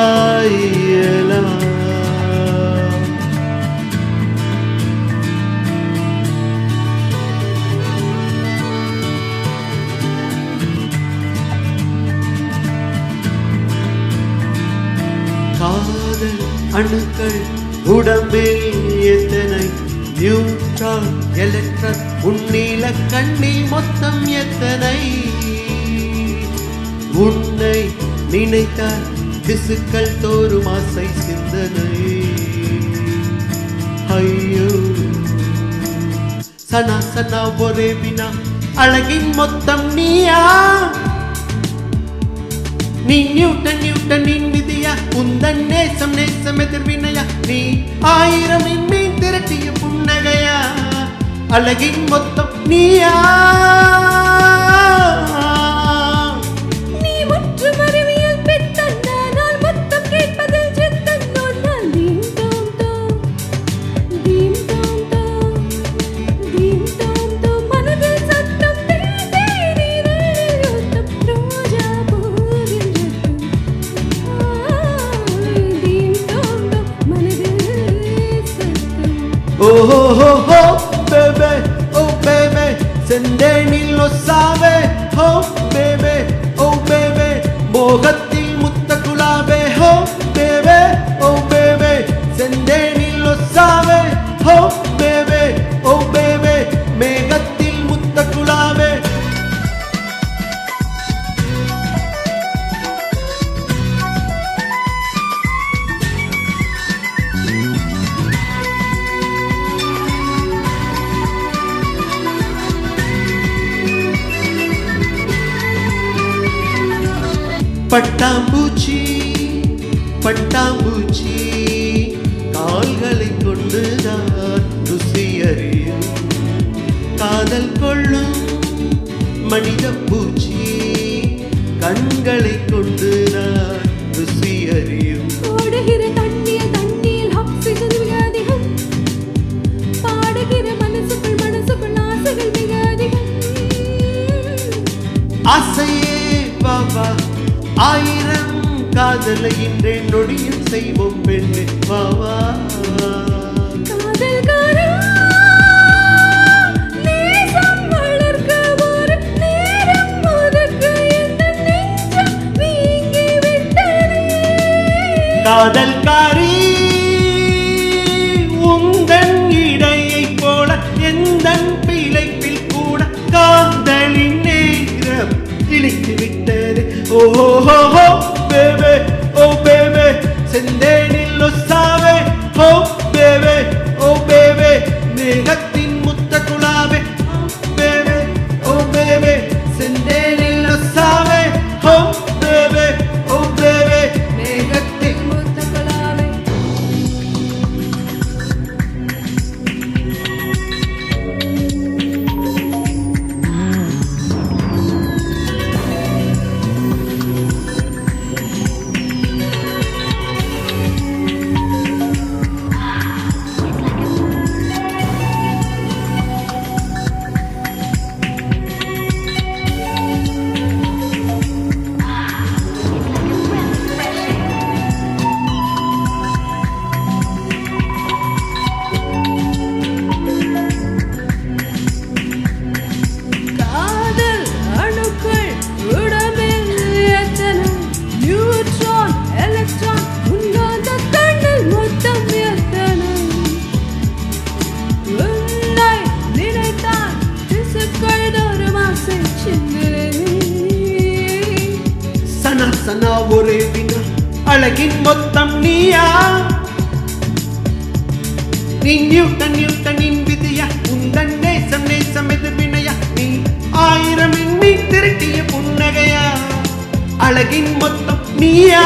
உலலாயியலா காதல் அணுக்கள் உடம்பில் எத்தனை நியூட்ரான் எலக்ட்ரான் உன்னில கண்ணில் மொத்தம் எத்தனை உன்னை நினைத்தால் திசுக்கள் தோறும் ஆசை சிந்தனை ஐயோ சனா சனா ஒரே வினா அழகின் மொத்தம் நீயா நீ நியூட்டன் நியூட்டனின் விதியா உந்தன் நேசம் நேசம் எதிர்வினையா நீ ஆயிரம் மீன் திரட்டிய புன்னகையா அழகின் மொத்தம் நீயா நீ முற்று மறைவியல் பெற்றன் நான் மொத்தம் கேட்பதில் சித்தன் நான் தீம் தோம் தோம் தீம் தோம் தோம் தீம் தோம் தோம் மனதில் சத்தம் தேடி யுத்தம் ரோஜா பூவின் ரத்தம் தீம் தோம் தோம் மனதில் சத்தம் ஓஹோ baby oh baby செந்தேனில் ஒசாவே oh baby oh baby மோகத்தில் முத்த குலாவே oh baby oh baby செந்தேனில் ஒசாவே oh baby oh baby மேகத்தில் முத்த குலாவே பட்டாம்பூச்சி பட்டாம்பூச்சி கால்களை கொண்டுதான் ருசி அறியும் காதல் கொள்ளும் மனித பூச்சி கண்களை கொண்டுதான் ருசி அறியும் ஓடுகிற தண்ணியில் ஆக்சிஜன் மிக அதிகம் பாடுகிற மனசுக்குள் ஆசைகள் மிக அதிகம் ஆசையே பாபா ஆயிரம் காதலை இன்றே நொடியில் செய்வோம் பெண்ணே பாவா காதல்காரா நேசம் வளர்க்க ஒரு நேரம் முதற்கு எந்த நெஞ்சம் வீங்கி விட்டதே காதல்காரி உந்தன் இடையை போல எந்தன் பிழைப்பில் கூட காதலின் நேரம் இழித்து விட்டது ஓஹோ பேபே ஓ பேபே செந்தேனில் ஒசாவே ஓ பேபே ஓ பேபே மேகத்தின் முத்த குலாவே பேபே ஓ பேபே செந்தேனில் ஒசாவே ஓ பேபே ஓ பேபே மேகத்தின் முத்தகுலாவே காதல் அணுக்கள் உடம்பில் எத்தனை நியூட்ரான் எலக்ட்ரான் உன்னாத கண்ணில் மொத்தம் எத்தனை உன்னை நினைத்தான் திசுக்கள் தோறும் ஆசை சிந்தனை சனா சனா ஒரே வினா அழகின் மொத்தம் நீயா நீ நியூட்டன் நியூட்டனின் விதியா உந்தன் நேசம் நேசம் எதிர்வினையா நீ ஆயிரம் மீன் திரட்டிய புன்னகையா அழகின் மொத்தம் நீயா